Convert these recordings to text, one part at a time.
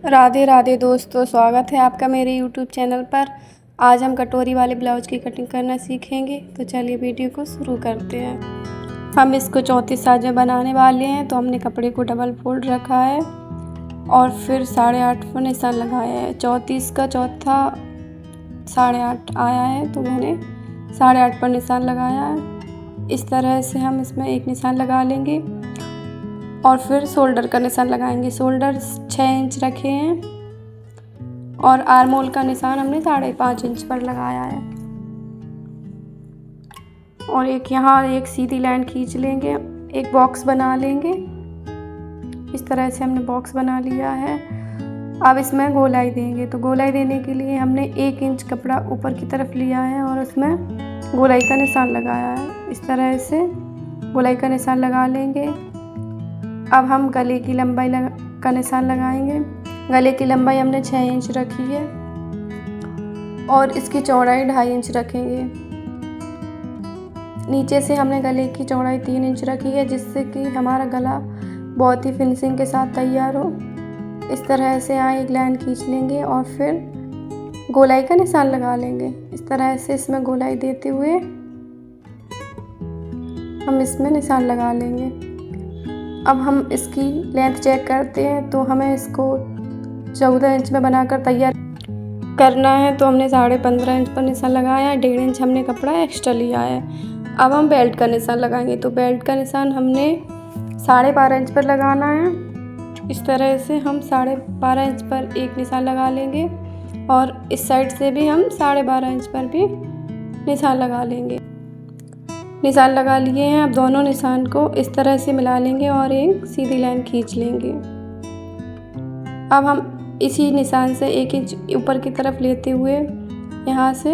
राधे राधे दोस्तों, स्वागत है आपका मेरे YouTube चैनल पर। आज हम कटोरी वाले ब्लाउज की कटिंग करना सीखेंगे, तो चलिए वीडियो को शुरू करते हैं। हम इसको 34 साइज में बनाने वाले हैं, तो हमने कपड़े को डबल फोल्ड रखा है और फिर 8.5 पर निशान लगाया है। 34 का चौथा 8.5 आया है, तो मैंने 8.5 पर निशान लगाया है। इस तरह से हम इसमें एक निशान लगा लेंगे और फिर शोल्डर का निशान लगाएंगे। शोल्डर 6 इंच रखे हैं और आर्म होल का निशान हमने 5.5 इंच पर लगाया है। और एक यहाँ एक सीधी लाइन खींच लेंगे, एक बॉक्स बना लेंगे। इस तरह से हमने बॉक्स बना लिया है। अब इसमें गोलाई देंगे, तो गोलाई देने के लिए हमने 1 इंच कपड़ा ऊपर की तरफ लिया है और उसमें गोलाई का निशान लगाया है। इस तरह से गोलाई का निशान लगा लेंगे। अब हम गले की लंबाई का निशान लगाएंगे। गले की लंबाई हमने 6 इंच रखी है और इसकी चौड़ाई 2.5 इंच रखेंगे। नीचे से हमने गले की चौड़ाई 3 इंच रखी है, जिससे कि हमारा गला बहुत ही फिनिशिंग के साथ तैयार हो। इस तरह से यहाँ एक लाइन खींच लेंगे और फिर गोलाई का निशान लगा लेंगे। इस तरह से इसमें गोलाई देते हुए हम इसमें निशान लगा लेंगे। अब हम इसकी लेंथ चेक करते हैं, तो हमें इसको 14 इंच में बनाकर तैयार करना है। तो हमने 15.5 इंच पर निशान लगाया है, 1.5 इंच हमने कपड़ा एक्स्ट्रा लिया है। अब हम बेल्ट का निशान लगाएंगे, तो बेल्ट का निशान हमने 12.5 इंच पर लगाना है। इस तरह से हम 12.5 इंच पर एक निशान लगा लेंगे और इस साइड से भी हम 12.5 इंच पर भी निशान लगा लेंगे। निशान लगा लिए हैं। अब दोनों निशान को इस तरह से मिला लेंगे और एक सीधी लाइन खींच लेंगे। अब हम इसी निशान से 1 इंच ऊपर की तरफ लेते हुए यहाँ से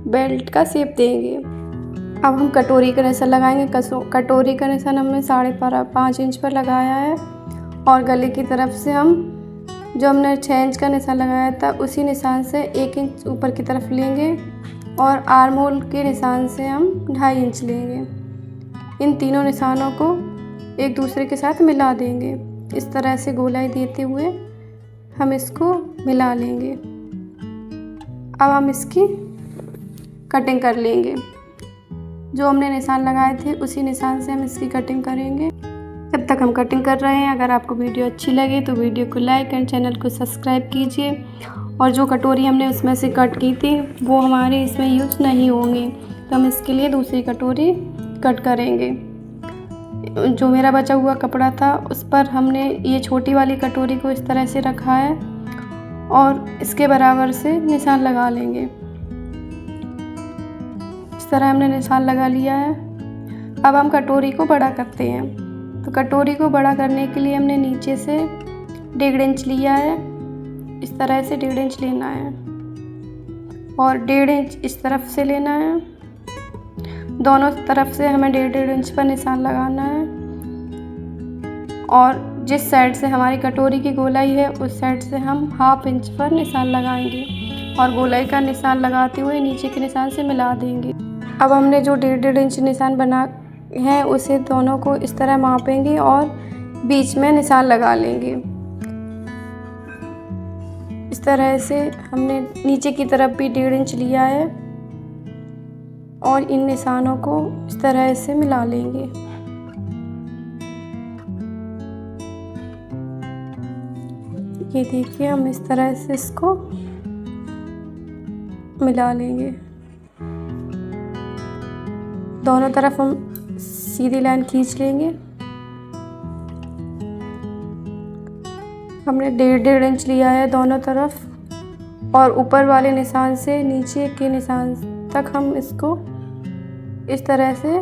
बेल्ट का शेप देंगे। अब हम कटोरी का निशान लगाएंगे। कटोरी का निशान हमने 5.5 इंच पर लगाया है और गले की तरफ से हम जो हमने 6 इंच का निशान लगाया था, उसी निशान से 1 इंच ऊपर की तरफ लेंगे और आर्म होल के निशान से हम 2.5 इंच लेंगे। इन तीनों निशानों को एक दूसरे के साथ मिला देंगे। इस तरह से गोलाई देते हुए हम इसको मिला लेंगे। अब हम इसकी कटिंग कर लेंगे। जो हमने निशान लगाए थे, उसी निशान से हम इसकी कटिंग करेंगे। जब तक हम कटिंग कर रहे हैं, अगर आपको वीडियो अच्छी लगे तो वीडियो को लाइक एंड चैनल को सब्सक्राइब कीजिए। और जो कटोरी हमने उसमें से कट की थी, वो हमारे इसमें यूज़ नहीं होंगे, तो हम इसके लिए दूसरी कटोरी कट करेंगे। जो मेरा बचा हुआ कपड़ा था, उस पर हमने ये छोटी वाली कटोरी को इस तरह से रखा है और इसके बराबर से निशान लगा लेंगे। इस तरह हमने निशान लगा लिया है। अब हम कटोरी को बड़ा करते हैं। तो कटोरी को बड़ा करने के लिए हमने नीचे से 1.5 इंच लिया है। इस तरह से 1.5 इंच लेना है और 1.5 इंच इस तरफ से लेना है। दोनों तरफ से हमें 1.5 इंच पर निशान लगाना है और जिस साइड से हमारी कटोरी की गोलाई है, उस साइड से हम 1/2 इंच पर निशान लगाएंगे और गोलाई का निशान लगाते हुए नीचे के निशान से मिला देंगे। अब हमने जो 1.5 इंच निशान बना है, उसे दोनों को इस तरह मापेंगे और बीच में निशान लगा लेंगे। इस तरह से हमने नीचे की तरफ भी 1.5 इंच लिया है और इन निशानों को इस तरह से मिला लेंगे। ये देखिए, हम इस तरह से इसको मिला लेंगे। दोनों तरफ हम सीधी लाइन खींच लेंगे। हमने 1.5 इंच लिया है दोनों तरफ और ऊपर वाले निशान से नीचे के निशान तक हम इसको इस तरह से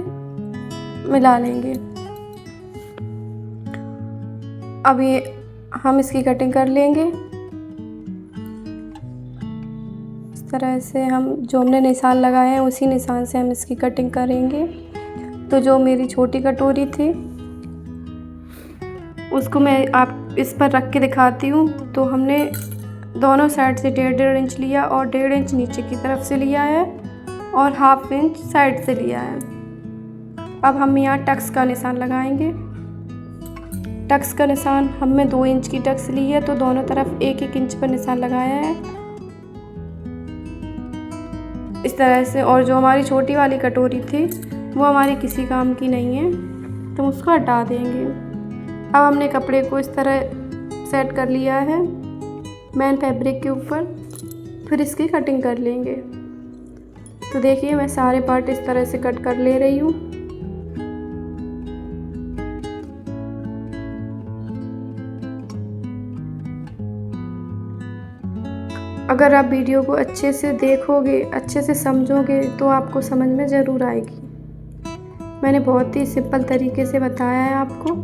मिला लेंगे। अब ये हम इसकी कटिंग कर लेंगे। इस तरह से हम जो हमने निशान लगाए हैं, उसी निशान से हम इसकी कटिंग करेंगे। तो जो मेरी छोटी कटोरी थी, उसको मैं आप इस पर रख के दिखाती हूँ। तो हमने दोनों साइड से 1.5 इंच लिया और 1.5 इंच नीचे की तरफ से लिया है और 1/2 इंच साइड से लिया है। अब हम यहाँ टक्स का निशान लगाएंगे। टक्स का निशान हमने 2 इंच की टक्स ली है, तो दोनों तरफ 1-1 इंच पर निशान लगाया है इस तरह से। और जो हमारी छोटी वाली कटोरी थी वो हमारी किसी काम की नहीं है, तो हम उसको हटा देंगे। अब हमने कपड़े को इस तरह सेट कर लिया है मेन फैब्रिक के ऊपर, फिर इसकी कटिंग कर लेंगे। तो देखिए मैं सारे पार्ट इस तरह से कट कर ले रही हूँ। अगर आप वीडियो को अच्छे से देखोगे, अच्छे से समझोगे, तो आपको समझ में ज़रूर आएगी। मैंने बहुत ही सिंपल तरीके से बताया है आपको।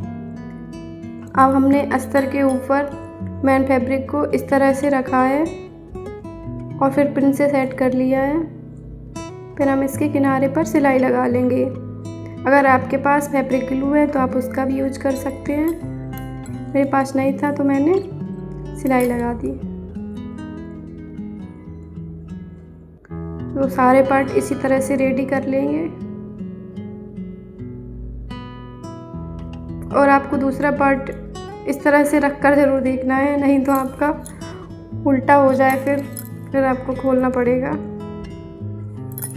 अब हमने अस्तर के ऊपर मेन फैब्रिक को इस तरह से रखा है और फिर पिन से सेट कर लिया है। फिर हम इसके किनारे पर सिलाई लगा लेंगे। अगर आपके पास फैब्रिक ग्लू है तो आप उसका भी यूज कर सकते हैं। मेरे पास नहीं था तो मैंने सिलाई लगा दी। तो सारे पार्ट इसी तरह से रेडी कर लेंगे। और आपको दूसरा पार्ट इस तरह से रख कर ज़रूर देखना है, नहीं तो आपका उल्टा हो जाए फिर आपको खोलना पड़ेगा।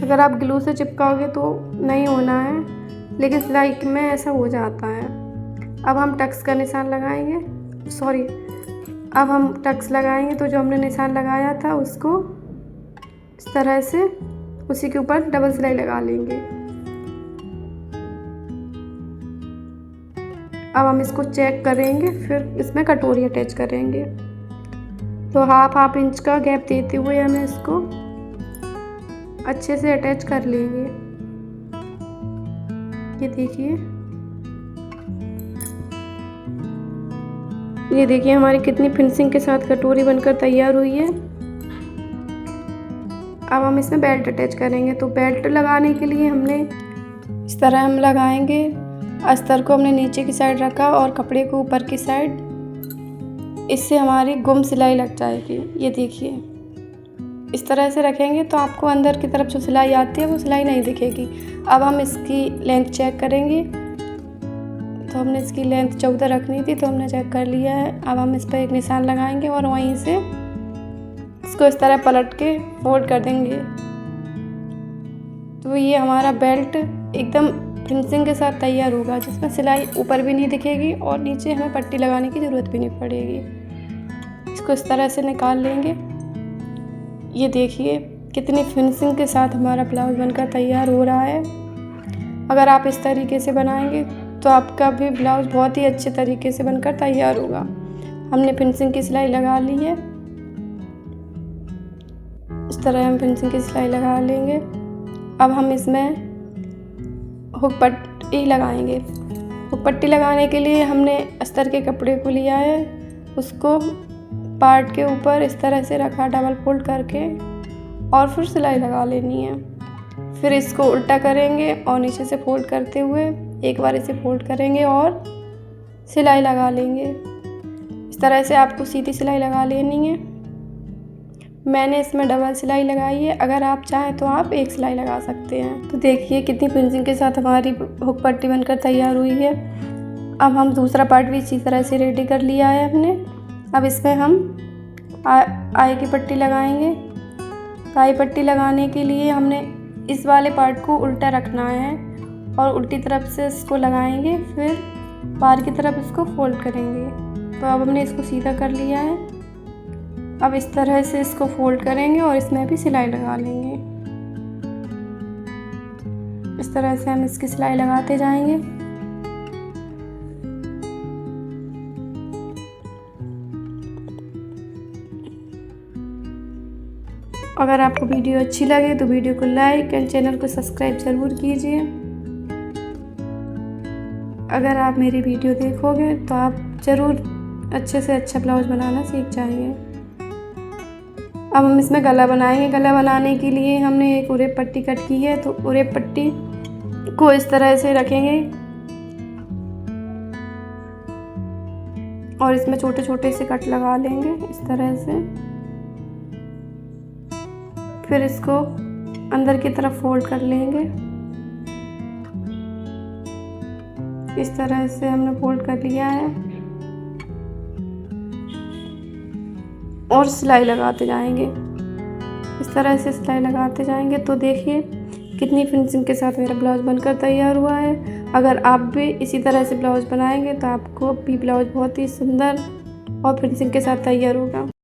अगर आप ग्लू से चिपकाओगे तो नहीं होना है, लेकिन सिलाई में ऐसा हो जाता है। अब हम टक्स का निशान लगाएंगे, अब हम टक्स लगाएंगे। तो जो हमने निशान लगाया था उसको इस तरह से उसी के ऊपर डबल सिलाई लगा लेंगे। अब हम इसको चेक करेंगे, फिर इसमें कटोरी अटैच करेंगे। तो हाफ इंच का गैप देते हुए हमें इसको अच्छे से अटैच कर लेंगे। ये देखिए हमारी कितनी फिनिशिंग के साथ कटोरी बनकर तैयार हुई है। अब हम इसमें बेल्ट अटैच करेंगे। तो बेल्ट लगाने के लिए हमने इस तरह हम लगाएंगे। अस्तर को हमने नीचे की साइड रखा और कपड़े को ऊपर की साइड। इससे हमारी गुम सिलाई लग जाएगी। ये देखिए इस तरह से रखेंगे तो आपको अंदर की तरफ जो सिलाई आती है वो सिलाई नहीं दिखेगी। अब हम इसकी लेंथ चेक करेंगे। तो हमने इसकी लेंथ 14 रखनी थी, तो हमने चेक कर लिया है। अब हम इस पर एक निशान लगाएंगे और वहीं से इसको इस तरह पलट के फोल्ड कर देंगे। तो ये हमारा बेल्ट एकदम फिनिशिंग के साथ तैयार होगा, जिसमें सिलाई ऊपर भी नहीं दिखेगी और नीचे हमें पट्टी लगाने की ज़रूरत भी नहीं पड़ेगी। इसको इस तरह से निकाल लेंगे। ये देखिए कितनी फिनिशिंग के साथ हमारा ब्लाउज बनकर तैयार हो रहा है। अगर आप इस तरीके से बनाएंगे तो आपका भी ब्लाउज बहुत ही अच्छे तरीके से बनकर तैयार होगा। हमने फिनिशिंग की सिलाई लगा ली है। इस तरह हम फिनिशिंग की सिलाई लगा लेंगे। अब हम इसमें हुक पट्टी लगाएंगे। हुक पट्टी लगाने के लिए हमने अस्तर के कपड़े को लिया है, उसको पार्ट के ऊपर इस तरह से रखा डबल फोल्ड करके, और फिर सिलाई लगा लेनी है। फिर इसको उल्टा करेंगे और नीचे से फोल्ड करते हुए एक बार इसे फोल्ड करेंगे और सिलाई लगा लेंगे। इस तरह से आपको सीधी सिलाई लगा लेनी है। मैंने इसमें डबल सिलाई लगाई है, अगर आप चाहें तो आप एक सिलाई लगा सकते हैं। तो देखिए कितनी फिनिशिंग के साथ हमारी हुक पट्टी बनकर तैयार हुई है। अब हम दूसरा पार्ट भी इसी तरह से रेडी कर लिया है हमने। अब इसमें हम आई की पट्टी लगाएंगे। आई पट्टी लगाने के लिए हमने इस वाले पार्ट को उल्टा रखना है और उल्टी तरफ से इसको लगाएंगे, फिर बाहर की तरफ इसको फोल्ड करेंगे। तो अब हमने इसको सीधा कर लिया है। अब इस तरह से इसको फोल्ड करेंगे और इसमें भी सिलाई लगा लेंगे। इस तरह से हम इसकी सिलाई लगाते जाएंगे। अगर आपको वीडियो अच्छी लगे तो वीडियो को लाइक एंड चैनल को सब्सक्राइब ज़रूर कीजिए। अगर आप मेरी वीडियो देखोगे तो आप ज़रूर अच्छे से अच्छा ब्लाउज बनाना सीख जाएंगे। अब हम इसमें गला बनाएंगे। गला बनाने के लिए हमने एक उरेप पट्टी कट की है, तो उरेप पट्टी को इस तरह से रखेंगे और इसमें छोटे छोटे से कट लगा लेंगे इस तरह से। फिर इसको अंदर की तरफ फोल्ड कर लेंगे। इस तरह से हमने फोल्ड कर लिया है। और सिलाई लगाते जाएंगे। इस तरह से सिलाई लगाते जाएंगे तो देखिए कितनी फिनिशिंग के साथ मेरा ब्लाउज़ बनकर तैयार हुआ है। अगर आप भी इसी तरह से ब्लाउज़ बनाएंगे तो आपको भी ब्लाउज़ बहुत ही सुंदर और फिनिशिंग के साथ तैयार होगा।